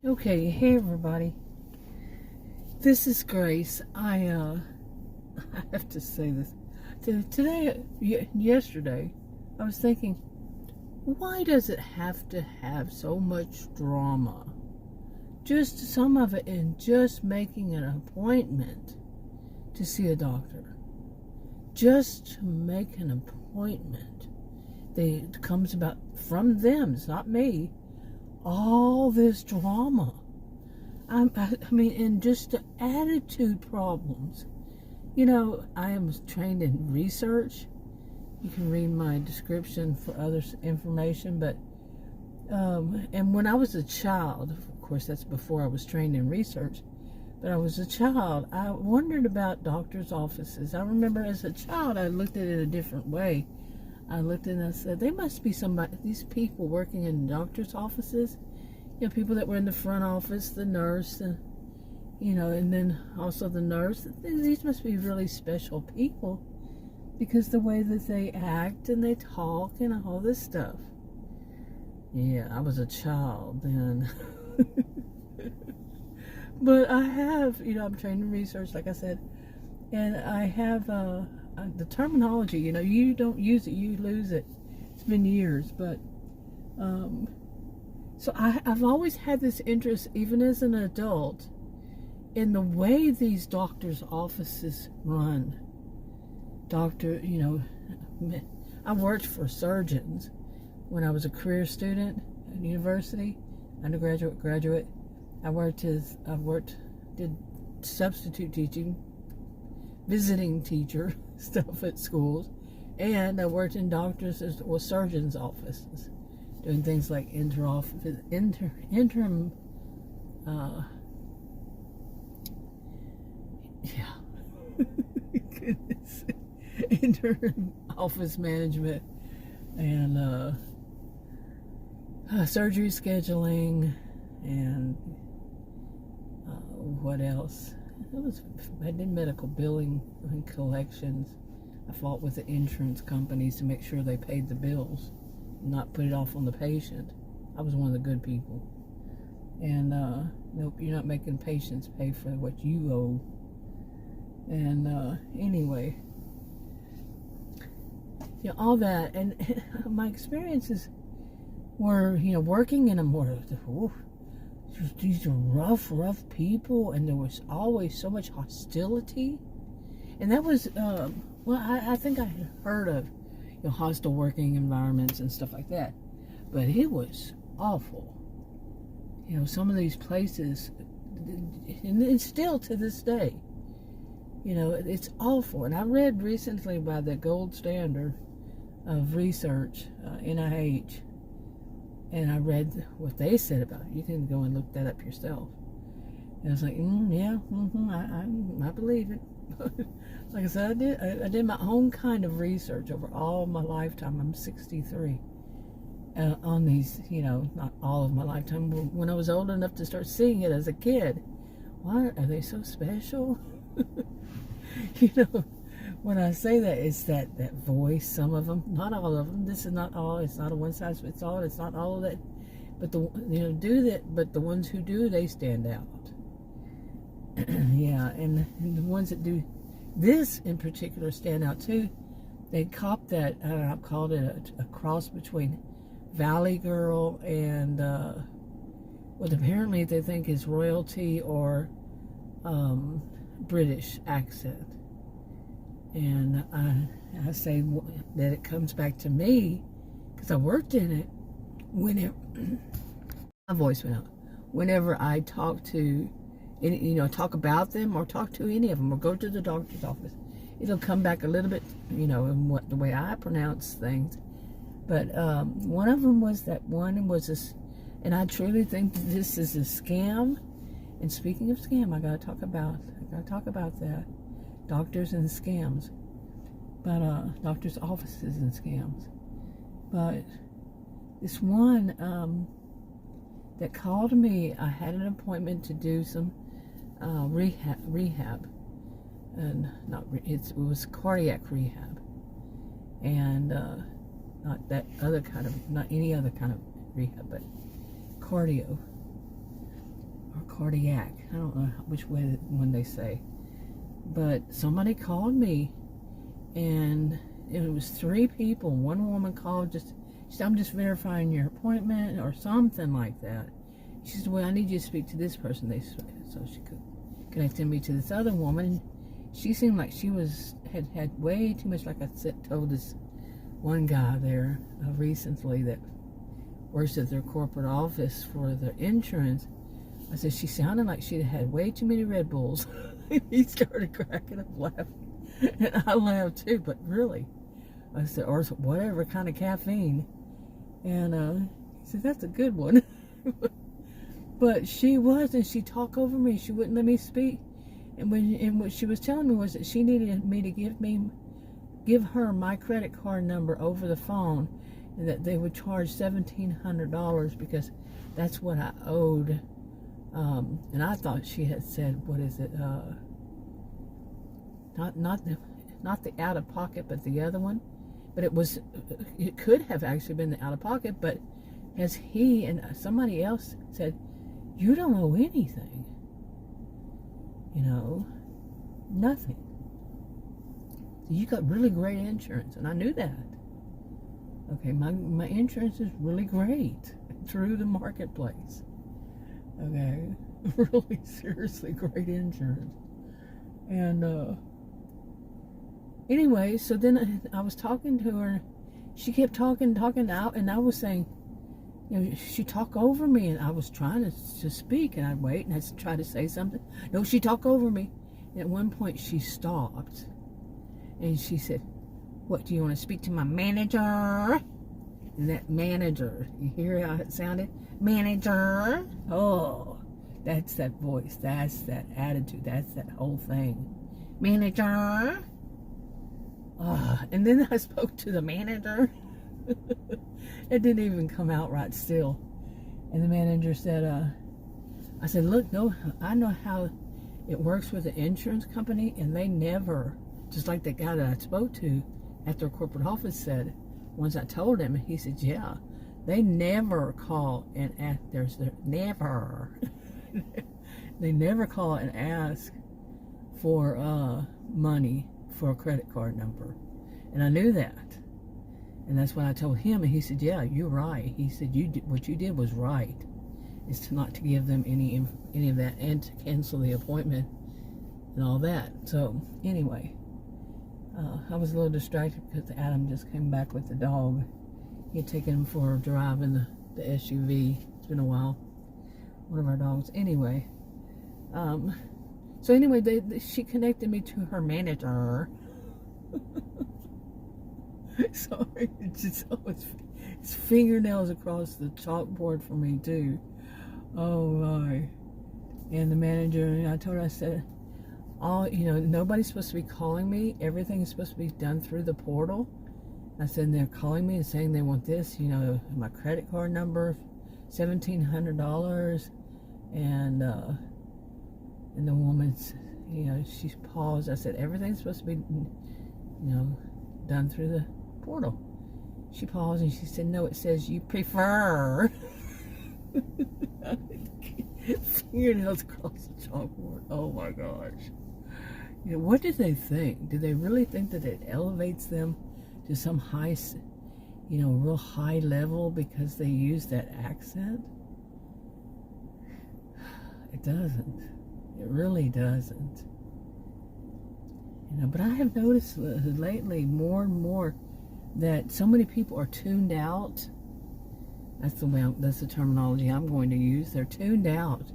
Okay, hey everybody. This is Grace. I have to say this. Yesterday, I was thinking, why does it have to have so much drama? Just some of it in just making an appointment to see a doctor. Just to make an appointment. It comes about from them, it's not me. All this drama. I mean, and just the attitude problems. You know, I am trained in research. You can read my description for other information, but, and when I was a child, of course, that's before I was trained in research, but I was a child, I wondered about doctors' offices. I remember as a child, I looked at it a different way. I looked and I said, they must be somebody, these people working in doctors' offices, you know, people that were in the front office, the nurse, and, you know, and then also the nurse. These must be really special people because the way that they act and they talk and all this stuff. Yeah, I was a child then. But I have, you know, I'm trained in research, like I said, and I have the terminology, you know, you don't use it, you lose it. It's been years, but so I've always had this interest, even as an adult, in the way these doctors' offices run. You know, I worked for surgeons when I was a career student at university, undergraduate, graduate. Did substitute teaching, visiting teacher stuff at schools, and I worked in surgeons' offices, doing things like interim, yeah, goodness, interim office management, and surgery scheduling, and what else? I did medical billing and collections. I fought with the insurance companies to make sure they paid the bills, not put it off on the patient. I was one of the good people. And nope, you're not making patients pay for what you owe. And anyway, you know, all that, and my experiences were, you know, working in a more, these are rough people, and there was always so much hostility. And that was, well, I think I had heard of, you know, hostile working environments and stuff like that, but it was awful. You know, some of these places, and still to this day, you know, it's awful. And I read recently by the gold standard of research, NIH, and I read what they said about it. You can go and look that up yourself. And I was like, yeah, I believe it. Like I said, I did my own kind of research over all my lifetime. I'm 63. On these, you know, not all of my lifetime. When I was old enough to start seeing it as a kid, why are they so special? You know, when I say that, it's that voice, some of them, not all of them. This is not all. It's not a one size fits all. It's not all of that. But but the ones who do, they stand out. Yeah, and the ones that do this in particular stand out too. They cop that, I've called it a cross between Valley Girl and what apparently they think is royalty or British accent. And I say that it comes back to me because I worked in it whenever my voice went out. Whenever I talk to, you know, talk about them or talk to any of them or go to the doctor's office, it'll come back a little bit, you know, in the way I pronounce things. But one of them was this, and I truly think this is a scam. And speaking of scam, I gotta talk about that. Doctors and scams, but doctors' offices and scams. But this one that called me, I had an appointment to do some rehab, and it was cardiac rehab, and not that other kind of, not any other kind of rehab, but cardio. cardiac. I don't know which way when they say. But somebody called me, and it was 3 people. One woman called, she said, I'm just verifying your appointment or something like that. She said, well, I need you to speak to this person. So she could connect me to this other woman. She seemed like she had way too much, like I told this one guy there recently that works at their corporate office for their insurance. I said, she sounded like she'd had way too many Red Bulls. He started cracking up laughing. And I laughed too, but really. I said, or whatever kind of caffeine. And he said, that's a good one. But she she talked over me. She wouldn't let me speak. And what she was telling me was that she needed me to give her my credit card number over the phone, and that they would charge $1,700 because that's what I owed. And I thought she had said, what is it? Not the out of pocket, but the other one. But it could have actually been the out of pocket. But as he and somebody else said, you don't owe anything. You know, nothing. So you got really great insurance, and I knew that. Okay, my insurance is really great through the marketplace. Okay, really seriously great insurance. And anyway, so then I was talking to her. She kept talking out, and I was saying, you know, she talked over me, and I was trying to speak, and I'd wait, and I'd try to say something. No, she talked over me. And at one point, she stopped, and she said, what, do you want to speak to my manager? And that manager, you hear how it sounded? Manager. Oh, that's that voice. That's that attitude. That's that whole thing. Manager. And then I spoke to the manager. It didn't even come out right still. And the manager said, I said, look, no, I know how it works with the insurance company, and they never, just like the guy that I spoke to at their corporate office said, once I told him, he said, yeah, they never call and ask, never. They never call and ask for money for a credit card number. And I knew that. And that's what I told him, and he said, yeah, you're right. He said, what you did was right. Is not to give them any of that and to cancel the appointment and all that. So anyway, I was a little distracted because Adam just came back with the dog. He had taken him for a drive in the SUV. It's been a while. One of our dogs. Anyway, so anyway, she connected me to her manager. Sorry, it's fingernails across the chalkboard for me too. Oh my. And the manager, I told her, I said, nobody's supposed to be calling me. Everything is supposed to be done through the portal. I said, they're calling me and saying they want this, my credit card number, $1,700. And the woman's, she's paused. I said, everything's supposed to be, done through the portal. She paused and she said, no, it says you prefer. Fingernails across the chalkboard. Oh my gosh. What did they think? Did they really think that it elevates them to some high, real high level because they use that accent? It doesn't. It really doesn't. But I have noticed lately more and more that so many people are tuned out. That's the terminology I'm going to use. They're tuned out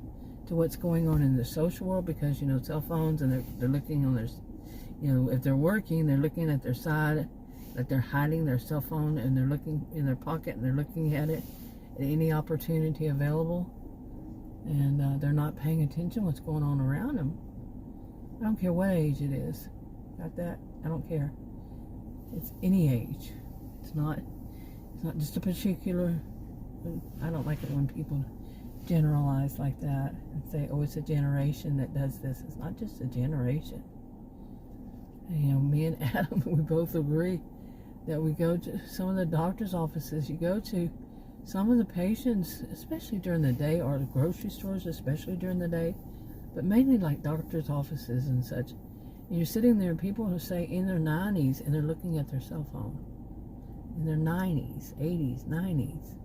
to what's going on in the social world because, cell phones, and they're looking on their, if they're working, they're looking at their side, that they're hiding their cell phone, and they're looking in their pocket, and they're looking at it at any opportunity available, and they're not paying attention to what's going on around them. I don't care what age it is. Got that? I don't care. It's any age. It's not just a particular. I don't like it when people generalize like that and say, oh, it's a generation that does this. It's not just a generation. Me and Adam, we both agree that we go to some of the doctor's offices you go to, some of the patients, especially during the day, or the grocery stores, especially during the day, but mainly like doctors' offices and such, and you're sitting there, and people who say in their 90s, and they're looking at their cell phone. In their 90s, 80s, 90s.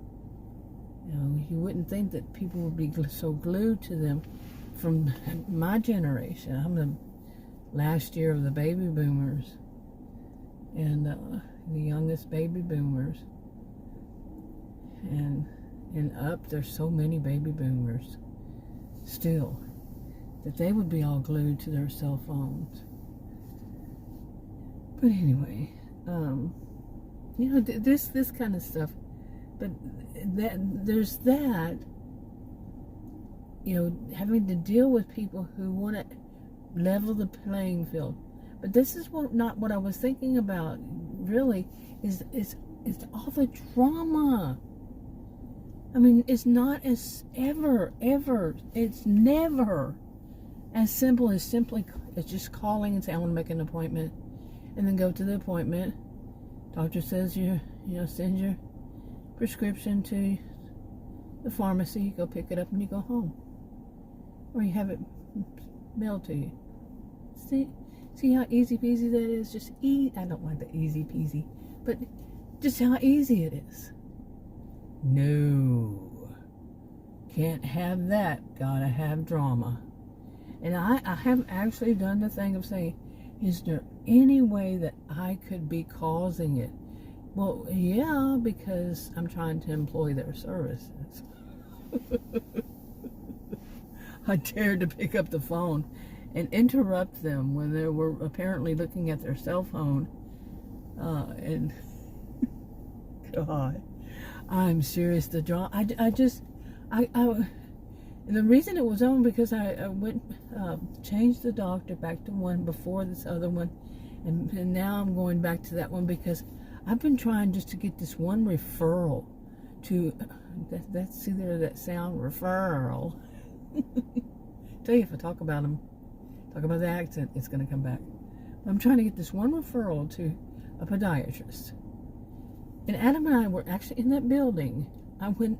You know, you wouldn't think that people would be so glued to them. From my generation, I'm the last year of the baby boomers, and the youngest baby boomers, and up, there's so many baby boomers still, that they would be all glued to their cell phones. But anyway, you know, this kind of stuff. But there's that, you know, having to deal with people who want to level the playing field. But this is not what I was thinking about, really, is all the drama. I mean, it's not as it's never as simple as just calling and say, I want to make an appointment, and then go to the appointment. Doctor says send your prescription to the pharmacy, go pick it up, and you go home. Or you have it mailed to you. See how easy peasy that is? Just I don't like the easy peasy, but just how easy it is. No. Can't have that. Gotta have drama. And I have actually done the thing of saying, is there any way that I could be causing it? Well, yeah, because I'm trying to employ their services. I dared to pick up the phone and interrupt them when they were apparently looking at their cell phone. And God, I'm serious. The draw. And the reason it was on, because I went changed the doctor back to one before this other one, and now I'm going back to that one because I've been trying just to get this one referral to that's either that sound referral. Tell you, if I talk about the accent, it's going to come back. I'm trying to get this one referral to a podiatrist. And Adam and I were actually in that building. I went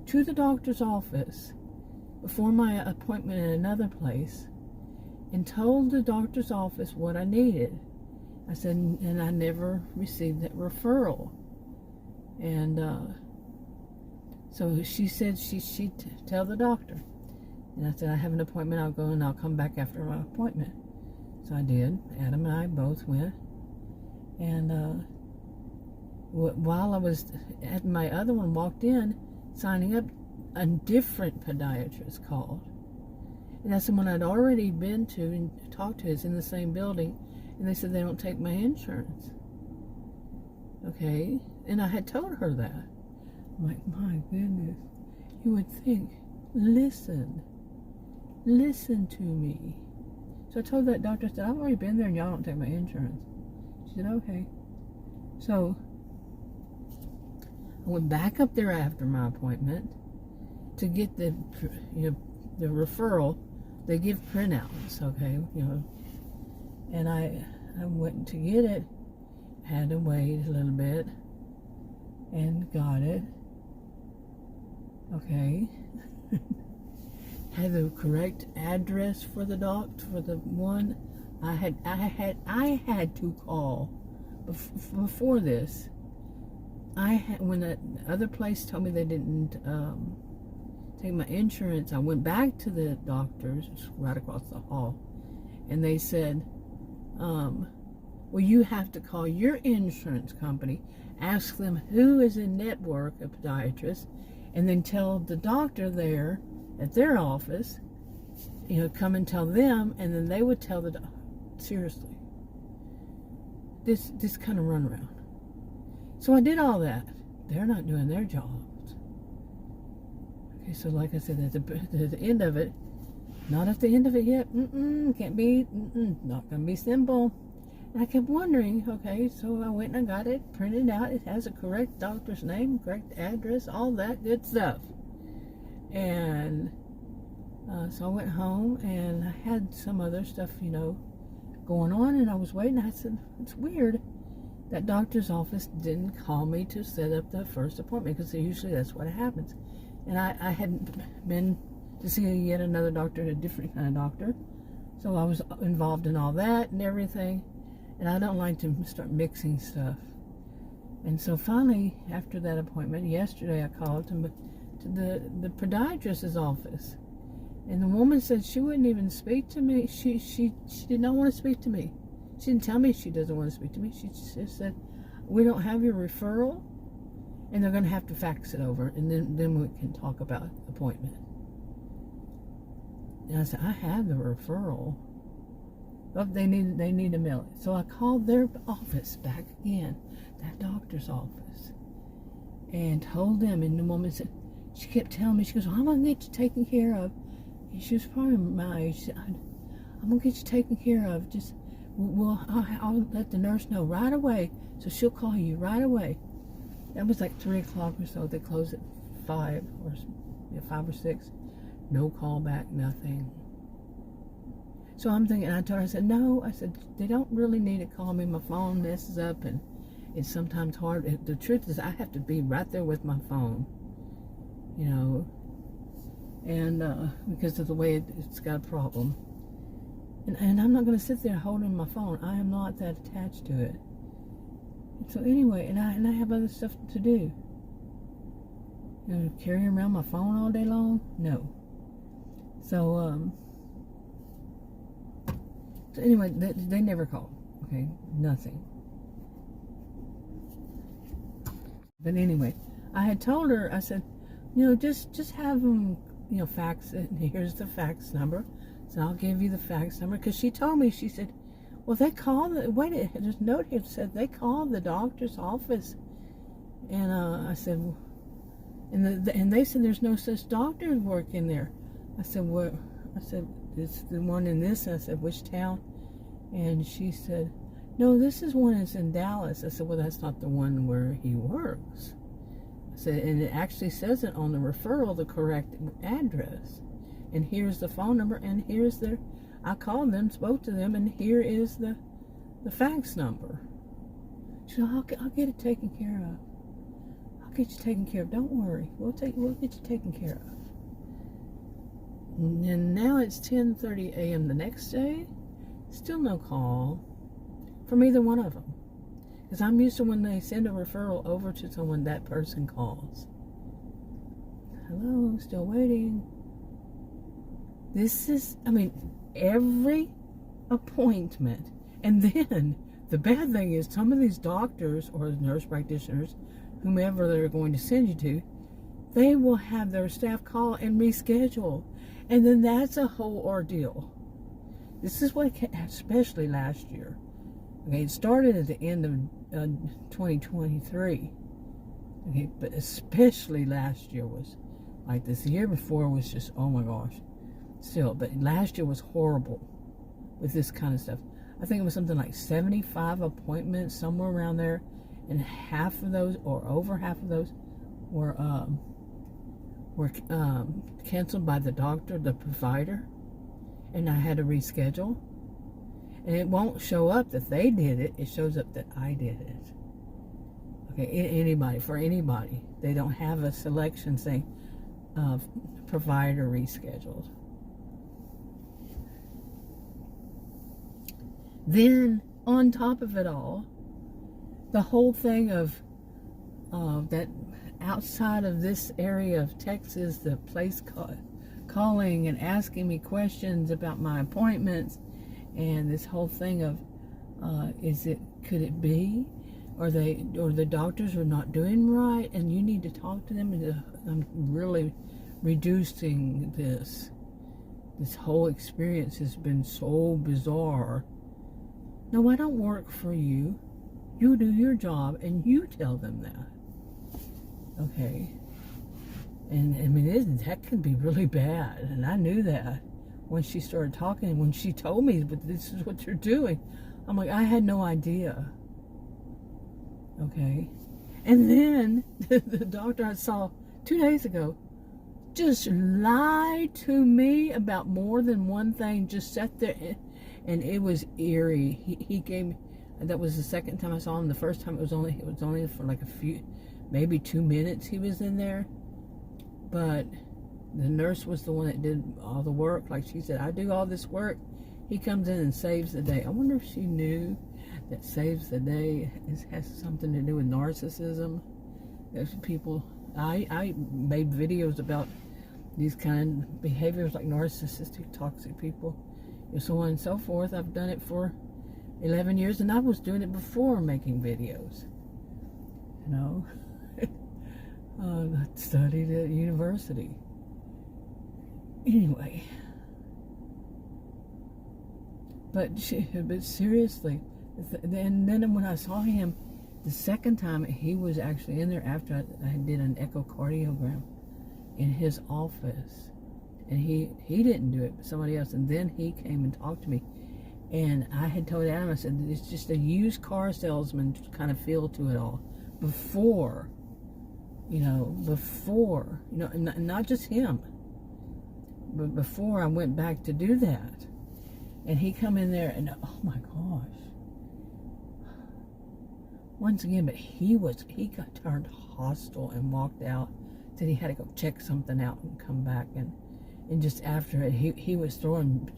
to the doctor's office before my appointment in another place and told the doctor's office what I needed. I said, and I never received that referral. And so she said she'd tell the doctor. And I said, I have an appointment, I'll go and I'll come back after my appointment. So I did. Adam and I both went. And while I was at my other one, walked in, signing up, a different podiatrist called. And that's someone I'd already been to and talked to. It's in the same building. And they said they don't take my insurance. Okay? And I had told her that. I'm like, my goodness. You would think, listen to me. So I told that doctor, I said, I've already been there and y'all don't take my insurance. She said, okay. So I went back up there after my appointment to get the referral. They give printouts, okay, and I went to get it, had to wait a little bit, and got it. Okay. Had the correct address for the for the one. I had to call before this. When the other place told me they didn't take my insurance, I went back to the doctors right across the hall, and they said, well, you have to call your insurance company, ask them who is in network of podiatrists, and then tell the doctor there at their office, come and tell them, and then they would tell the doctor. Seriously, this kind of runaround. So I did all that. They're not doing their jobs. Okay, so like I said, at the end of it, not at the end of it yet. Can't be. Not gonna be simple. And I kept wondering. Okay, so I went and I got it printed out. It has a correct doctor's name, correct address, all that good stuff. And so I went home and I had some other stuff, going on, and I was waiting. I said, it's weird. that doctor's office didn't call me to set up the first appointment, because usually that's what happens. And I hadn't been to see yet another doctor, a different kind of doctor. So I was involved in all that and everything. And I don't like to start mixing stuff. And so finally, after that appointment, yesterday I called to the podiatrist's office. And the woman said she wouldn't even speak to me. She did not want to speak to me. She didn't tell me she doesn't want to speak to me. She just said, we don't have your referral, and they're going to have to fax it over, and then we can talk about appointment. And I said, I have the referral. But they need to mail it. So I called their office back again, that doctor's office, and told them, and the woman said, she kept telling me, she goes, well, I'm going to get you taken care of. And she was probably my age. She said, I'm going to get you taken care of. Just, I'll let the nurse know right away, so she'll call you right away. That was like 3 o'clock or so. They closed at 5 or 6. No call back, nothing. So I'm thinking, I told her, I said, no. I said, they don't really need to call me. My phone messes up, and it's sometimes hard. The truth is, I have to be right there with my phone, you know, and because of the way it's got a problem. And I'm not going to sit there holding my phone. I am not that attached to it. So anyway, and I have other stuff to do. You know, carrying around my phone all day long? No. So anyway, they never called. Okay, nothing. But anyway, I had told her, I said, you know, just have them, you know, fax it. And here's the fax number. So I'll give you the fax number. Because she told me, she said, well, they called, there's a note here that said they called the doctor's office. And I said, well, and they said there's no such doctor working there. I said, what? I said, it's the one in this. I said, which town? And she said, no, this is one that's in Dallas. I said, well, that's not the one where he works. I said, and it actually says it on the referral, the correct address. And here's the phone number, and here's I called them, spoke to them, and here is the fax number. She said, I'll get it taken care of. I'll get you taken care of. Don't worry. We'll get you taken care of. And now it's 10:30 a.m. the next day. Still no call from either one of them. Because I'm used to when they send a referral over to someone, that person calls. Hello, still waiting. This is, I mean, every appointment. And then the bad thing is, some of these doctors or nurse practitioners, whomever they're going to send you to, they will have their staff call and reschedule. And then that's a whole ordeal. This is what, especially last year. Okay, it started at the end of 2023. Okay, but especially last year was like this. The year before was just, oh my gosh. Still, but last year was horrible with this kind of stuff. I think it was something like 75 appointments, somewhere around there, and half of those, or over half of those, were canceled by the doctor, the provider, and I had to reschedule. And it won't show up that they did it. It shows up that I did it. Okay, for anybody. They don't have a selection saying provider rescheduled. Then, on top of it all, the whole thing of that outside of this area of Texas, the place calling and asking me questions about my appointments, and this whole thing of could it be, or the doctors are not doing right, and you need to talk to them. And I'm really reducing this. This whole experience has been so bizarre. No, I don't work for you. You do your job, and you tell them that. Okay. And I mean, that can be really bad. And I knew that when she started talking, when she told me, but this is what you're doing. I'm like, I had no idea. Okay. And then the doctor I saw 2 days ago just lied to me about more than one thing. Just sat there, and it was eerie. He gave me, That was the second time I saw him. The first time it was only for like a few, maybe 2 minutes he was in there. But the nurse was the one that did all the work. Like she said, I do all this work. He comes in and saves the day. I wonder if she knew that saves the day has something to do with narcissism. There's people, I made videos about these kind of behaviors like narcissistic, toxic people, and so on and so forth. I've done it for 11 years, and I was doing it before making videos. You know, I studied at university. Anyway, but seriously, and then when I saw him the second time, he was actually in there after I did an echocardiogram in his office, and he didn't do it, but somebody else. And then he came and talked to me, and I had told Adam, I said, it's just a used car salesman kind of feel to it all. Before, not just him, but before I went back to do that. And he come in there, and oh my gosh, once again, but he got turned hostile and walked out. Said he had to go check something out and come back, and just after it, he was throwing.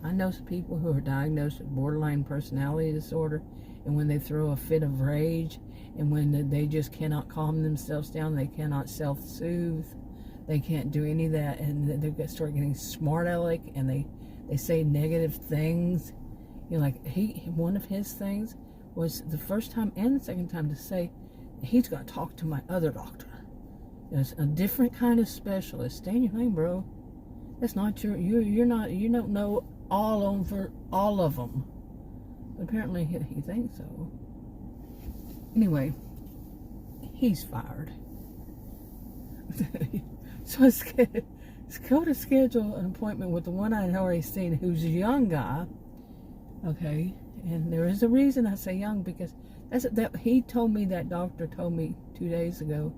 I know some people who are diagnosed with borderline personality disorder, and when they throw a fit of rage, and when they just cannot calm themselves down, they cannot self-soothe, they can't do any of that, and they start getting smart aleck, and they say negative things. Like one of his things was the first time and the second time to say he's going to talk to my other doctor. It's a different kind of specialist. Stay in your lane, bro. That's not you're not, you don't know all of them. But apparently he thinks so. Anyway, he's fired. So let's go to schedule an appointment with the one I had already seen, who's a young guy. Okay, and there is a reason I say young, because he told me, that doctor told me 2 days ago,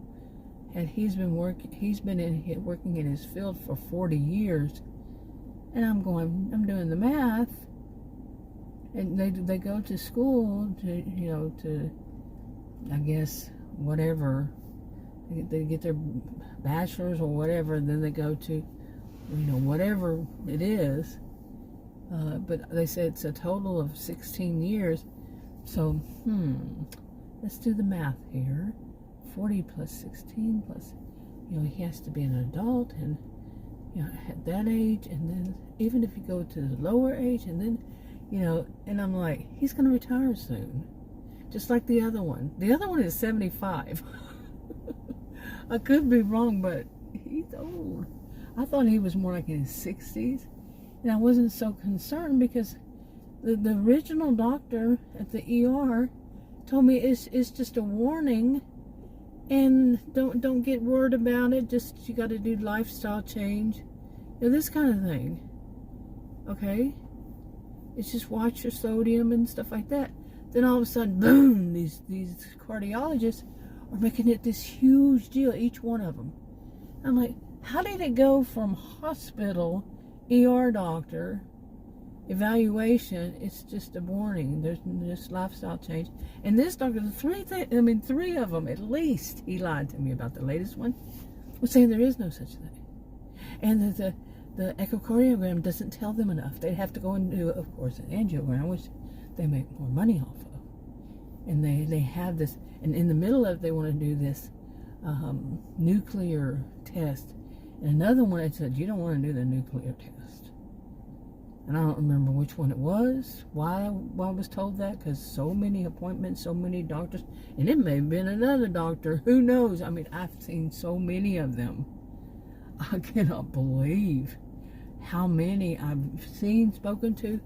and he's been working in his field for 40 years, and I'm doing the math, and they go to school to I guess whatever, they get their bachelor's or whatever, and then they go to whatever it is. But they said it's a total of 16 years. So, let's do the math here. 40 plus 16 plus, he has to be an adult, and, at that age, and then even if you go to the lower age, and then, and I'm like, he's going to retire soon. Just like the other one. The other one is 75. I could be wrong, but he's old. I thought he was more like in his 60s. And I wasn't so concerned, because the original doctor at the ER told me it's just a warning, and don't get worried about it. Just, you got to do lifestyle change, this kind of thing. Okay, it's just watch your sodium and stuff like that. Then all of a sudden, boom! These cardiologists are making it this huge deal, each one of them. I'm like, how did it go from hospital, ER doctor, evaluation, it's just a warning, there's just lifestyle change? And this doctor, three of them at least, he lied to me about. The latest one was saying there is no such thing, and the echocardiogram doesn't tell them enough. They'd have to go and do, of course, an angiogram, which they make more money off of, and they have this, and in the middle of it, they want to do this nuclear test. And another one that said, you don't want to do the nuclear test. And I don't remember which one it was, why I was told that, because so many appointments, so many doctors, and it may have been another doctor, who knows? I've seen so many of them. I cannot believe how many I've seen, spoken to,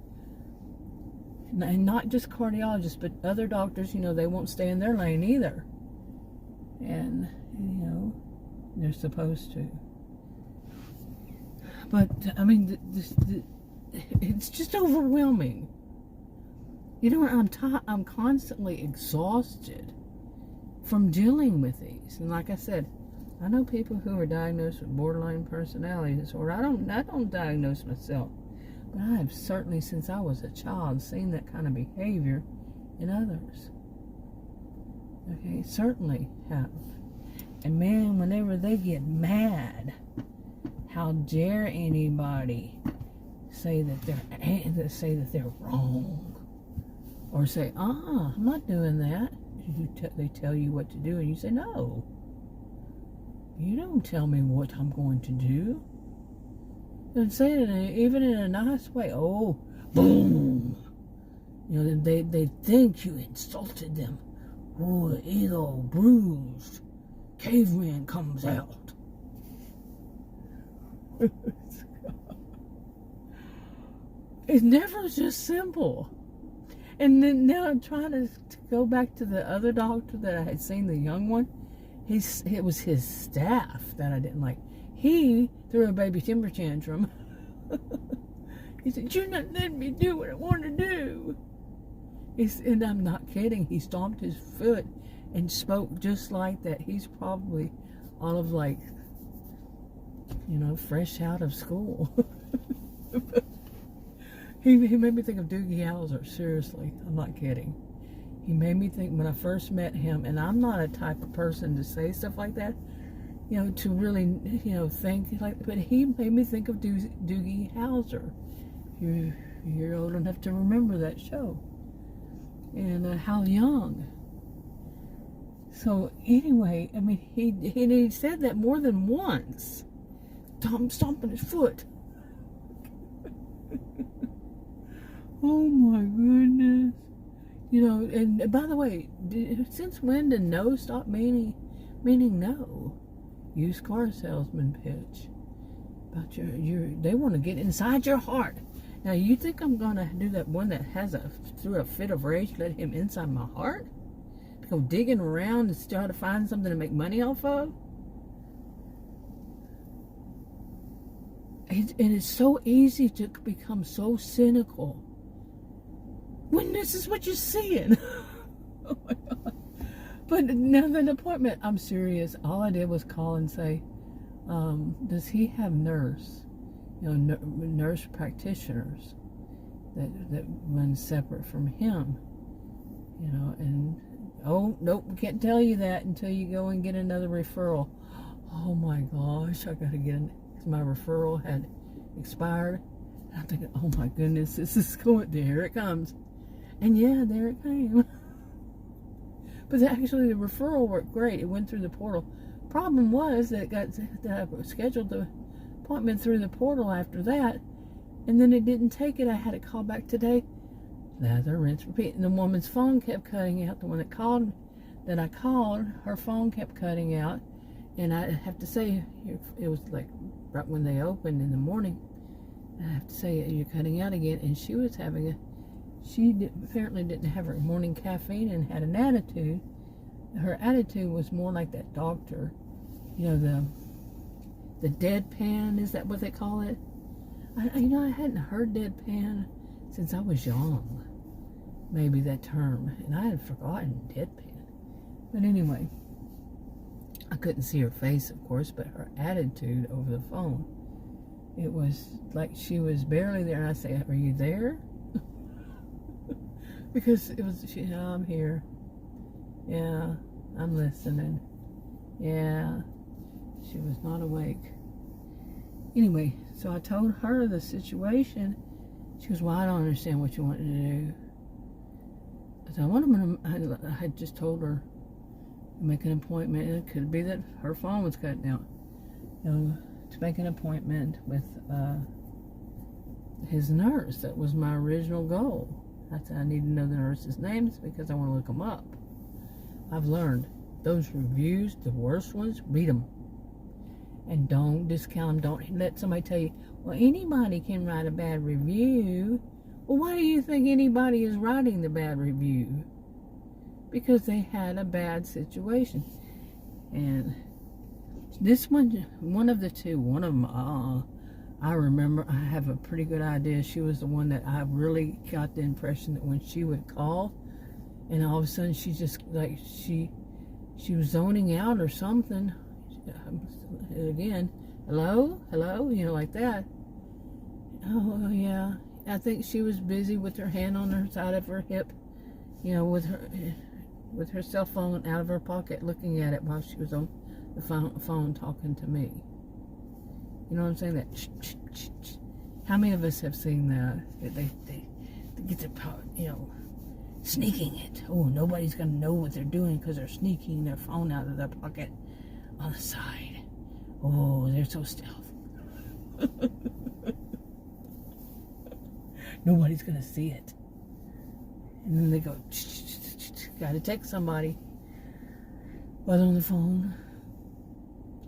and not just cardiologists, but other doctors. They won't stay in their lane either, and they're supposed to. But it's just overwhelming. I'm constantly exhausted from dealing with these. And like I said, I know people who are diagnosed with borderline personality disorder. I don't diagnose myself. But I have certainly, since I was a child, seen that kind of behavior in others. Okay, certainly have. And man, whenever they get mad, how dare anybody say that they're wrong, or say, I'm not doing that. They tell you what to do, and you say, no, you don't tell me what I'm going to do. And say it even in a nice way. Oh, boom! You know, they think you insulted them. Oh, ego bruised. Caveman comes out. It's never just simple. And then now I'm trying to go back to the other doctor that I had seen, the young one. It was his staff that I didn't like. He threw a baby temper tantrum. He said, "You're not letting me do what I want to do." And I'm not kidding. He stomped his foot and spoke just like that. He's probably all of like, fresh out of school. He made me think of Doogie Howser. Seriously, I'm not kidding. He made me think when I first met him, and I'm not a type of person to say stuff like that, to really, think like, but he made me think of Doogie Howser. You're old enough to remember that show. And how young. So anyway, I mean, he said that more than once. Tom stomping his foot. Oh my goodness. And by the way, since when did no stop meaning no? Used car salesman pitch. About they want to get inside your heart. Now, you think I'm going to do that one that has through a fit of rage, let him inside my heart? Go digging around and try to find something to make money off of? And it's so easy to become so cynical when this is what you're seeing. Oh my God. But now the appointment, I'm serious. All I did was call and say, does he have nurse practitioners that run separate from him? And oh, nope, we can't tell you that until you go and get another referral. Oh my gosh, I gotta get my referral had expired. I'm thinking, oh my goodness, this is going, here it comes. And yeah, there it came. But actually the referral worked great. It went through the portal. Problem was that I scheduled the appointment through the portal after that, and then it didn't take it. I had to call back today. Lather, rinse, repeat. And the woman's phone kept cutting out. The one that I called, her phone kept cutting out. And I have to say, it was like right when they opened in the morning. I have to say, you're cutting out again. And she was apparently didn't have her morning caffeine and had an attitude. Her attitude was more like that doctor, the deadpan, is that what they call it? I hadn't heard deadpan since I was young. Maybe that term. And I had forgotten deadpan. But anyway, I couldn't see her face, of course, but her attitude over the phone, it was like she was barely there. And I say, are you there? Because it was, I'm here. Yeah, I'm listening. Yeah, she was not awake. Anyway, so I told her the situation. She goes, well, I don't understand what you want to do. I said, I had just told her to make an appointment. It could be that her phone was cutting out. To make an appointment with his nurse. That was my original goal. I said, I need to know the nurses' names because I want to look them up. I've learned those reviews, the worst ones, read them. And don't discount them. Don't let somebody tell you, well, anybody can write a bad review. Well, why do you think anybody is writing the bad review? Because they had a bad situation. And this one of the two, one of them, I remember, I have a pretty good idea. She was the one that I really got the impression that when she would call, and all of a sudden she just, like, she was zoning out or something. Again, hello, like that. Oh, yeah. I think she was busy with her hand on her side of her hip, with her cell phone out of her pocket, looking at it while she was on the phone talking to me. You know what I'm saying? That how many of us have seen that? They get their, sneaking it. Oh, nobody's gonna know what they're doing because they're sneaking their phone out of their pocket on the side. Oh, they're so stealth. Nobody's gonna see it. And then they go, gotta text somebody while on the phone,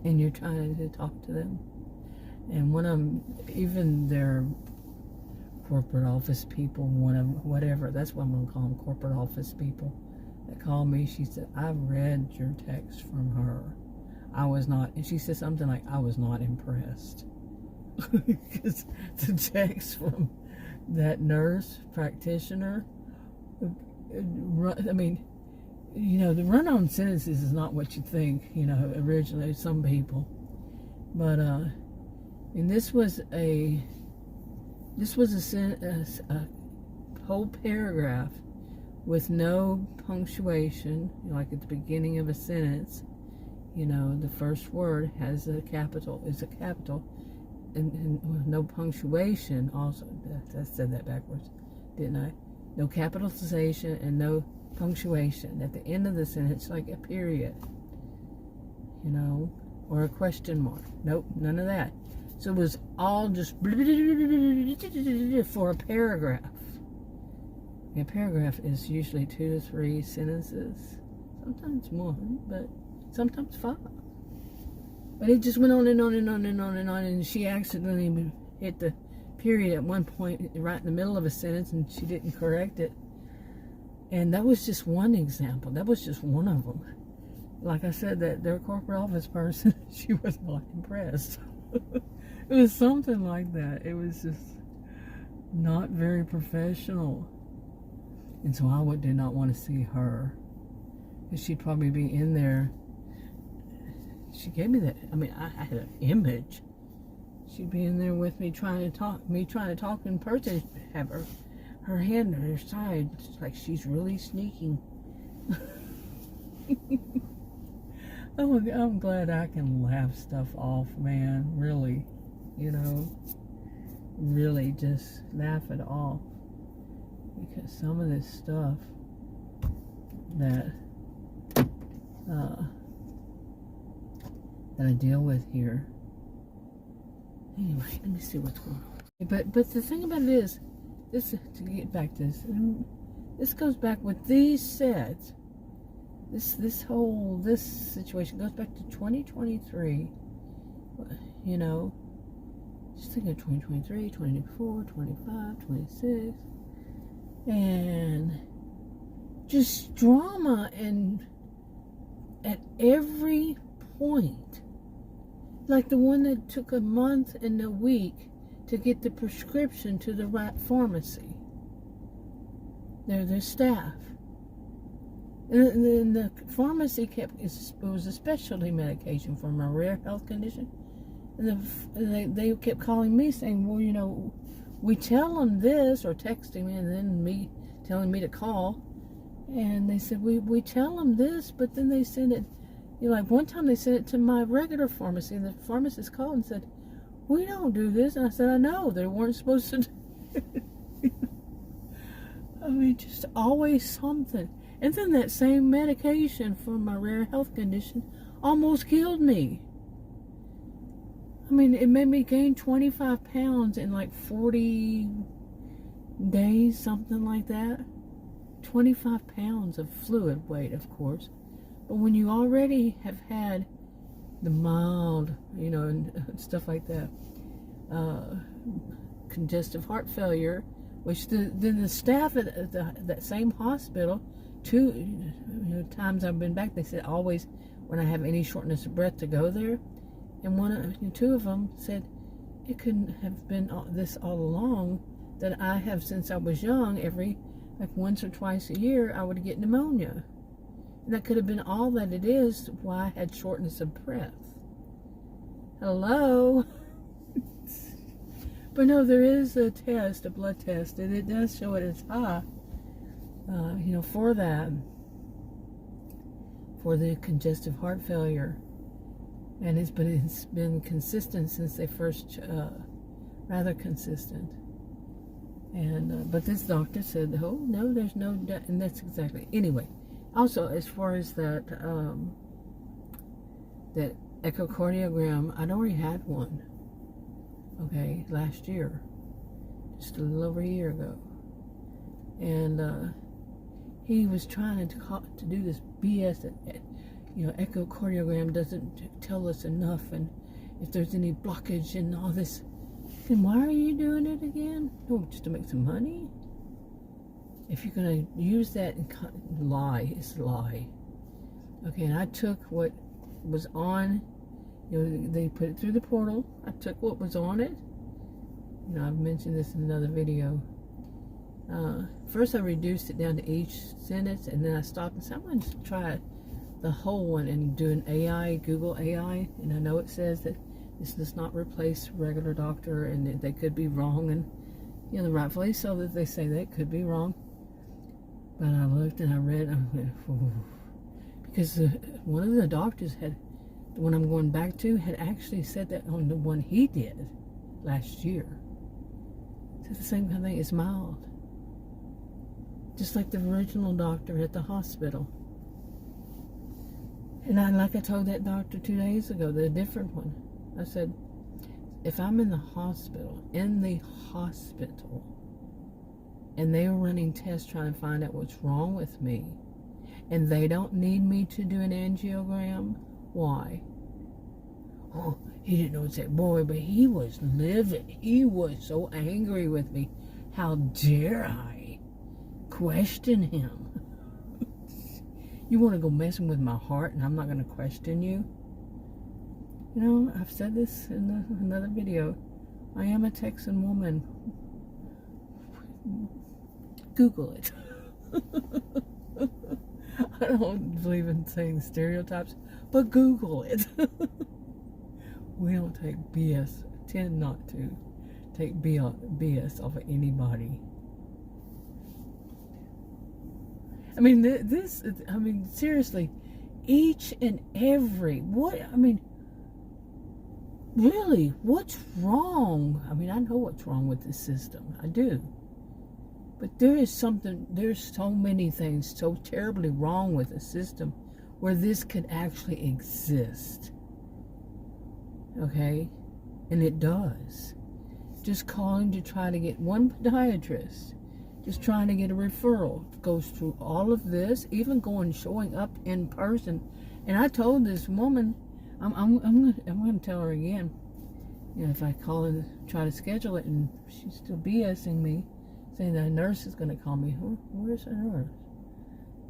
and you're trying to talk to them. And one of them, even their corporate office people, whatever, that's what I'm gonna call them, corporate office people, that called me, she said, I read your text from her. I was not, and she said something like, I was not impressed. Because the text from that nurse practitioner, I mean, the run-on sentences is not what you think, originally, some people. But, and this was a whole paragraph with no punctuation, like at the beginning of a sentence, the first word is a capital, and with no punctuation also. I said that backwards, didn't I? No capitalization and no punctuation at the end of the sentence, like a period, or a question mark. Nope, none of that. So it was all just for a paragraph. A paragraph is usually 2 to 3 sentences, sometimes 1, but sometimes 5. But it just went on and on and on and on and on, and she accidentally hit the period at one point right in the middle of a sentence, and she didn't correct it. And that was just one example. That was just one of them. Like I said, that their corporate office person, she was not impressed. It was something like that. It was just not very professional. And so I did not want to see her, because she'd probably be in there. She gave me that. I mean, I had an image. She'd be in there with me trying to talk in person, have her hand on her side, like she's really sneaking. I'm glad I can laugh stuff off, man. Really, really just laugh it off. Because some of this stuff that I deal with here. Anyway, let me see what's going on. But the thing about it is, this, to get back to this goes back with these sets. This situation goes back to 2023. Just think of 2023, 24, 25, 26, and just drama and at every point. Like the one that took a month and a week to get the prescription to the right pharmacy. Their staff. And then the pharmacy it was a specialty medication for my rare health condition. And they kept calling me saying, well, we tell them this, or texting me, and then me telling me to call. And they said, we tell them this, but then they send it. Like one time they sent it to my regular pharmacy, and the pharmacist called and said, we don't do this. And I said, I know, they weren't supposed to do it. I mean, just always something. And then that same medication for my rare health condition almost killed me. I mean, it made me gain 25 pounds in like 40 days, something like that. 25 pounds of fluid weight, of course. But when you already have had the mild, and stuff like that, congestive heart failure, which then the staff at that same hospital, 2 times I've been back, they said always when I have any shortness of breath to go there. And 2 of them said it couldn't have been this all along, that I have since I was young, like once or twice a year, I would get pneumonia. And that could have been all that it is, why I had shortness of breath. Hello? But no, there is a test, a blood test, and it does show it as high, for that, for the congestive heart failure. And it's been consistent since they first, rather consistent. And, but this doctor said, oh, no, there's no, and that's exactly, anyway. Also, as far as that, that echocardiogram, I'd already had one, okay, last year, just a little over a year ago. And he was trying to do this BS that, echocardiogram doesn't tell us enough, and if there's any blockage and all this. And why are you doing it again? Oh, just to make some money? If you're going to use that and lie, it's a lie. Okay, and I took what was on, they put it through the portal. I took what was on it. I've mentioned this in another video. First I reduced it down to each sentence, and then I stopped and said, I'm going to try the whole one and do an AI, Google AI, and I know it says that this does not replace regular doctor, and that they could be wrong, and rightfully so that they say they could be wrong. But I looked and I read, and I went, ooh. Because one of the doctors the one I'm going back to, had actually said that on the one he did last year. Said the same kind of thing, it's mild. Just like the original doctor at the hospital. And like I told that doctor 2 days ago, the different one, I said, if I'm in the hospital, and they are running tests trying to find out what's wrong with me, and they don't need me to do an angiogram, why? Oh, he didn't know it's that boy, but he was livid. He was so angry with me. How dare I question him? You want to go messing with my heart, and I'm not going to question you? I've said this in another video. I am a Texan woman. Google it. I don't believe in saying stereotypes, but Google it. We don't take BS, tend not to take BS off of anybody. I mean, seriously, each and every, really, what's wrong? I mean, I know what's wrong with this system. I do. But there's so many things so terribly wrong with the system where this could actually exist. Okay? And it does. Just calling to try to get one podiatrist, just trying to get a referral, goes through all of this, even showing up in person. And I told this woman, I'm going to tell her again, if I call and try to schedule it, and she's still BSing me, saying that a nurse is going to call me. Where's the nurse?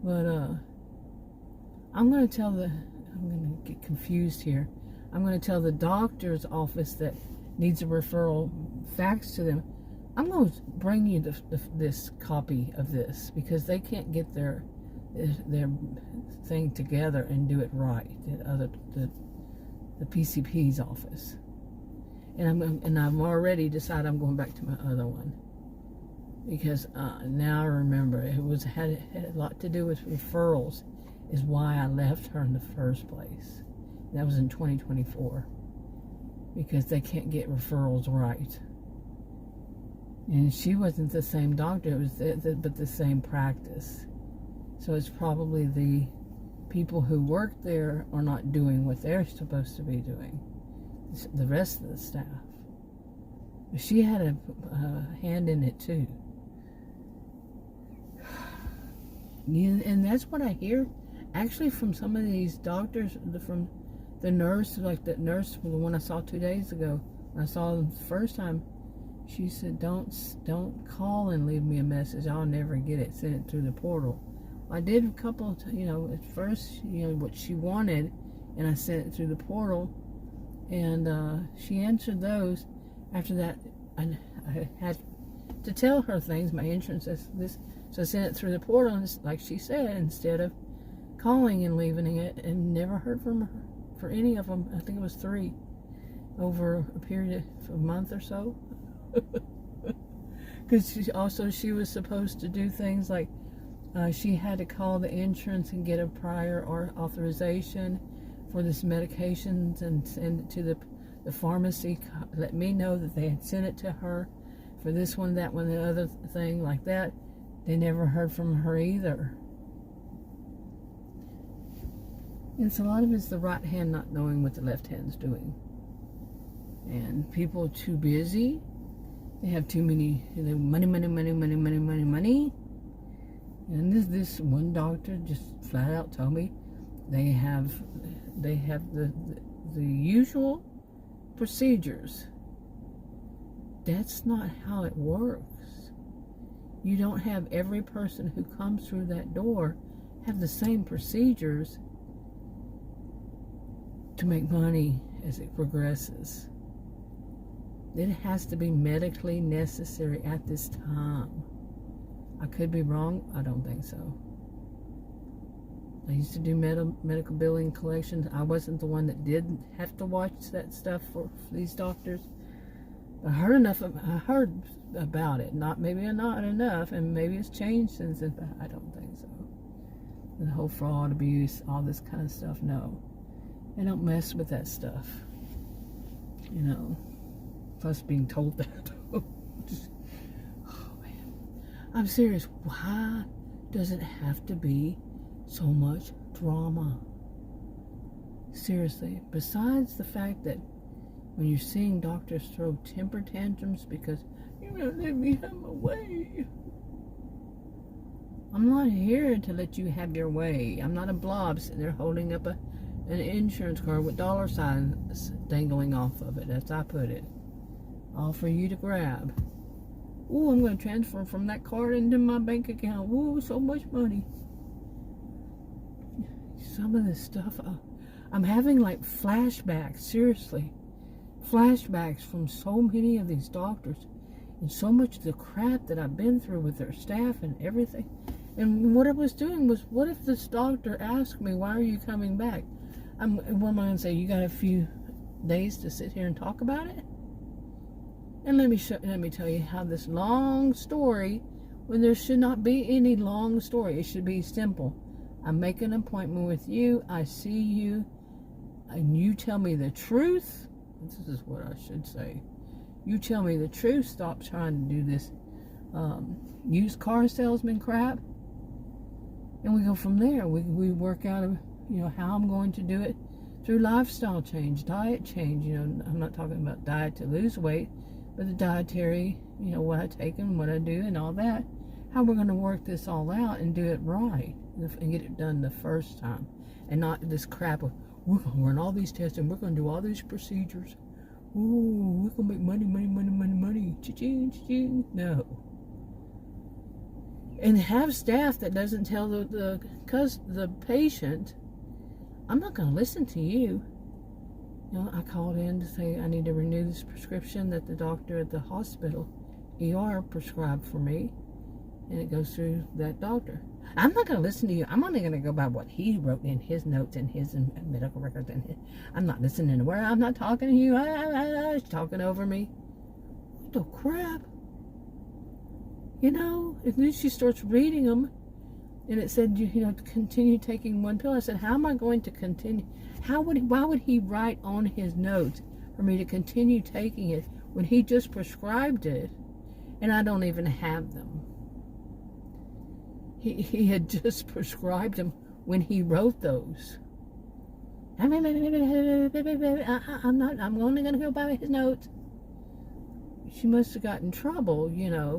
But I'm going to get confused here. I'm going to tell the doctor's office that needs a referral fax to them. I'm going to bring you this copy of this, because they can't get their thing together and do it right. The PCP's office, and I've already decided I'm going back to my other one, because now I remember it had a lot to do with referrals, is why I left her in the first place. That was in 2024, because they can't get referrals right. And she wasn't the same doctor, it was but the same practice. So it's probably the people who work there are not doing what they're supposed to be doing, the rest of the staff. But she had a hand in it too. And that's what I hear actually from some of these doctors, from the nurse, like that nurse, the one I saw 2 days ago. When I saw them the first time, she said, don't call and leave me a message. I'll never get it. Send it through the portal. I did a couple of, at first, what she wanted, and I sent it through the portal, and she answered those. After that, I had to tell her things. My insurance says this, so I sent it through the portal, and like she said, instead of calling and leaving it, and never heard from her for any of them. I think it was 3 over a period of a month or so. Because she was supposed to do things like she had to call the insurance and get a prior authorization for this medications and send it to the pharmacy, let me know that they had sent it to her for this one, that one, the other thing like that. They never heard from her either. And so a lot of it's the right hand not knowing what the left hand's doing. And people are too busy. They have too many money. And this one doctor just flat out told me they have the usual procedures. That's not how it works. You don't have every person who comes through that door have the same procedures to make money as it progresses. It has to be medically necessary at this time. I could be wrong. I don't think so. I used to do medical billing collections. I wasn't the one that did have to watch that stuff for these doctors. I heard about it. Maybe not enough, and maybe it's changed since then, but I don't think so. The whole fraud, abuse, all this kind of stuff, no. They don't mess with that stuff. You know, plus being told that. Oh man. I'm serious. Why does it have to be so much drama? Seriously. Besides the fact that when you're seeing doctors throw temper tantrums because you're going to let me have my way. I'm not here to let you have your way. I'm not a blob sitting there holding up an insurance card with dollar signs dangling off of it, as I put it. All for you to grab. Ooh, I'm going to transfer from that card into my bank account. Ooh, so much money. Some of this stuff, I'm having like flashbacks, seriously. Flashbacks from so many of these doctors and so much of the crap that I've been through with their staff and everything. And what I was doing was, what if this doctor asked me, why are you coming back? What am I going to say? You got a few days to sit here and talk about it? And let me tell you how this long story, when there should not be any long story, it should be simple. I make an appointment with you, I see you, and you tell me the truth. This is what I should say. You tell me the truth. Stop trying to do this used car salesman crap. And we go from there. We work out, how I'm going to do it through lifestyle change, diet change. I'm not talking about diet to lose weight, but the dietary, what I take and what I do and all that. How we're going to work this all out and do it right and get it done the first time. And not this crap of, we're going to run all these tests and we're going to do all these procedures. Ooh, we're going to make money. Cha-ching, cha-ching. No. And have staff that doesn't tell the patient, I'm not going to listen to you. I called in to say I need to renew this prescription that the doctor at the hospital ER prescribed for me. And it goes through that doctor. I'm not going to listen to you. I'm only going to go by what he wrote in his notes and his medical records. I'm not listening to where I'm not talking to you. He's talking over me. What the crap? At least she starts reading them. And it said, to continue taking one pill. I said, how am I going to continue? Why would he write on his notes for me to continue taking it when he just prescribed it and I don't even have them? He had just prescribed them when he wrote those. I'm only going to go by his notes. She must have gotten in trouble,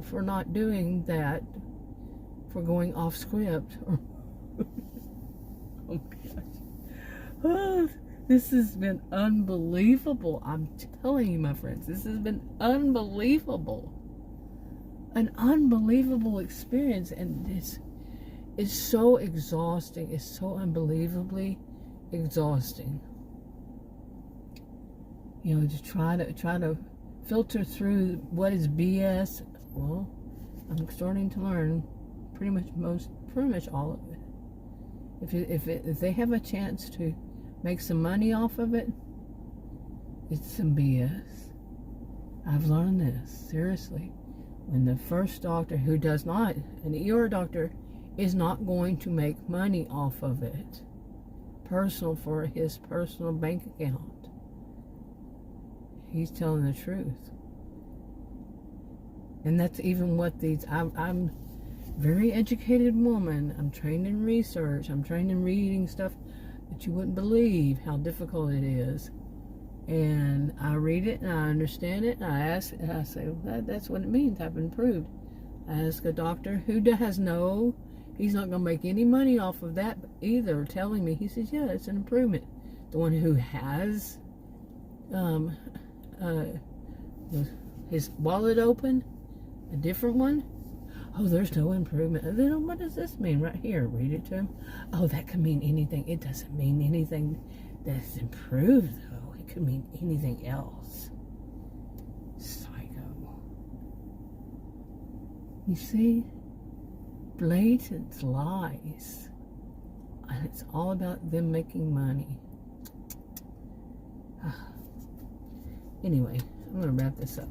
for not doing that, for going off script. Oh my gosh. Oh, this has been unbelievable. I'm telling you, my friends, this has been unbelievable. An unbelievable experience, and it's so exhausting. It's so unbelievably exhausting. To try to filter through what is BS. Well, I'm starting to learn pretty much all of it. If they have a chance to make some money off of it, it's some BS. I've learned this, seriously. When the first doctor who does not, an ER doctor, is not going to make money off of it, personal for his personal bank account, he's telling the truth. And that's even what these, I'm very educated woman. I'm trained in research. I'm trained in reading stuff that you wouldn't believe how difficult it is. And I read it and I understand it, and I ask, and I say, well, that's what it means. I've improved. I ask a doctor who has no, he's not going to make any money off of that either, telling me, he says, yeah, it's an improvement. The one who has his wallet open, a different one, oh, there's no improvement. Then what does this mean right here? Read it to him. Oh, that could mean anything. It doesn't mean anything that's improved, though. It could mean anything else. Psycho. You see? Blatant lies. And it's all about them making money. Anyway, I'm going to wrap this up.